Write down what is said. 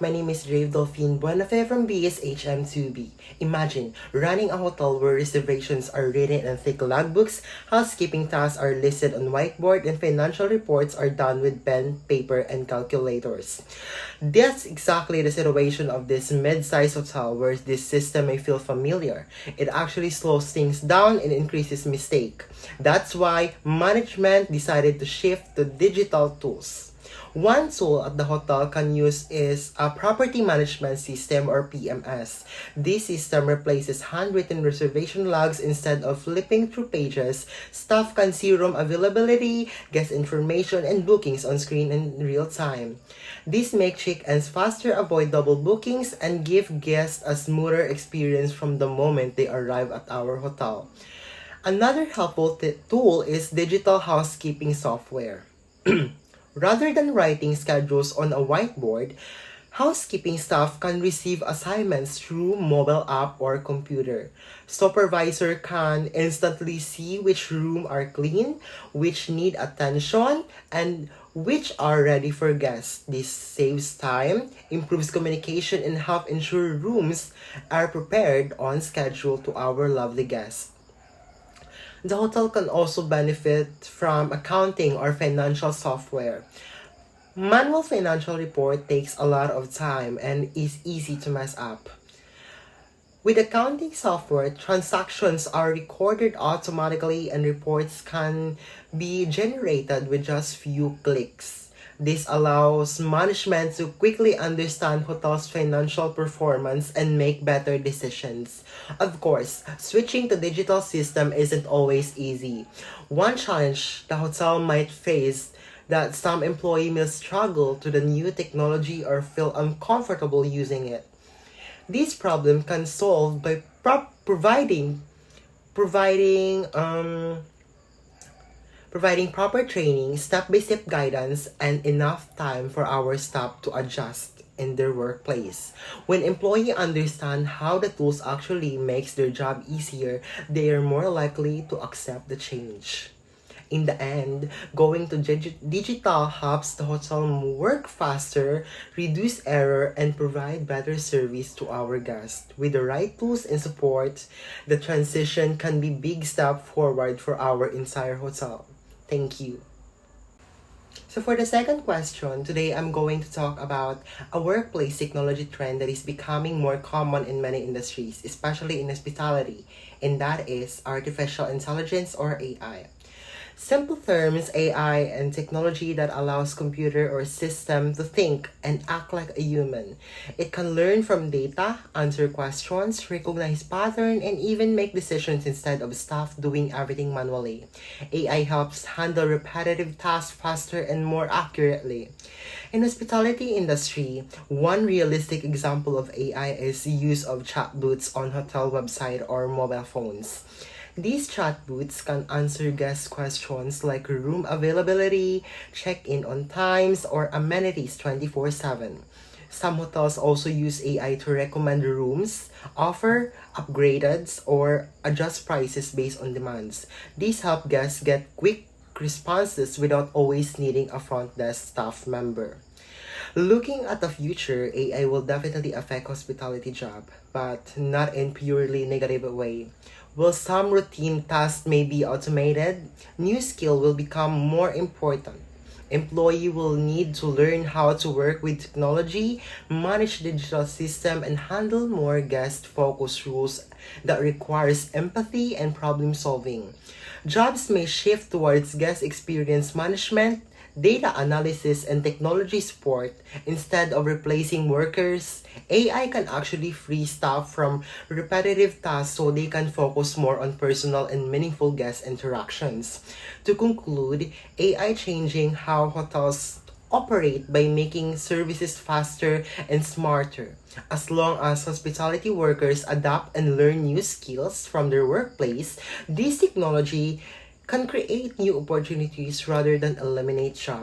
My name is Rave Dolphin Buenafe from BSHM2B. Imagine running a hotel where reservations are written in thick logbooks, housekeeping tasks are listed on whiteboard, and financial reports are done with pen, paper, and calculators. That's exactly the situation of this mid-sized hotel where this system may feel familiar. It actually slows things down and increases mistake. That's why management decided to shift to digital tools. One tool at the hotel can use is a property management system or PMS. This system replaces handwritten reservation logs instead of flipping through pages. Staff can see room availability, guest information, and bookings on screen in real time. This makes check-ins faster, avoid double bookings, and give guests a smoother experience from the moment they arrive at our hotel. Another helpful tool is digital housekeeping software. Rather than writing schedules on a whiteboard, housekeeping staff can receive assignments through mobile app or computer. Supervisor can instantly see which room are clean, which need attention, and which are ready for guests. This saves time, improves communication, and help ensure rooms are prepared on schedule to our lovely guests. The hotel can also benefit from accounting or financial software. Manual financial report takes a lot of time and is easy to mess up. With accounting software, transactions are recorded automatically and reports can be generated with just few clicks. This allows management to quickly understand hotel's financial performance and make better decisions. Of course, switching to digital system isn't always easy. One challenge the hotel might face that some employee may struggle to the new technology or feel uncomfortable using it. This problem can solve by providing providing proper training, step-by-step guidance, and enough time for our staff to adjust in their workplace. When employees understand how the tools actually makes their job easier, they are more likely to accept the change. In the end, going to digital helps the hotel work faster, reduce error, and provide better service to our guests. With the right tools and support, the transition can be a big step forward for our entire hotel. Thank you. So for the second question, today I'm going to talk about a workplace technology trend that is becoming more common in many industries, especially in hospitality, and that is artificial intelligence or AI. Simple terms, AI and technology that allows computer or system to think and act like a human. It can learn from data, answer questions, recognize pattern, and even make decisions instead of staff doing everything manually. AI helps handle repetitive tasks faster and more accurately. In hospitality industry, one realistic example of AI is the use of chatbots on hotel website or mobile phones. These chatbots can answer guest questions like room availability, check-in on times, or amenities 24/7. Some hotels also use AI to recommend rooms, offer upgrades, or adjust prices based on demands. These help guests get quick responses without always needing a front desk staff member. Looking at the future, AI will definitely affect hospitality job, but not in purely negative way. While some routine tasks may be automated, new skill will become more important. Employee will need to learn how to work with technology, manage digital system, and handle more guest-focused roles that requires empathy and problem solving. Jobs may shift towards guest experience management, data analysis, and technology support. Instead of replacing workers, AI can actually free staff from repetitive tasks so they can focus more on personal and meaningful guest interactions. To conclude, AI changing how hotels operate by making services faster and smarter. As long as hospitality workers adapt and learn new skills from their workplace, this technology can create new opportunities rather than eliminate jobs.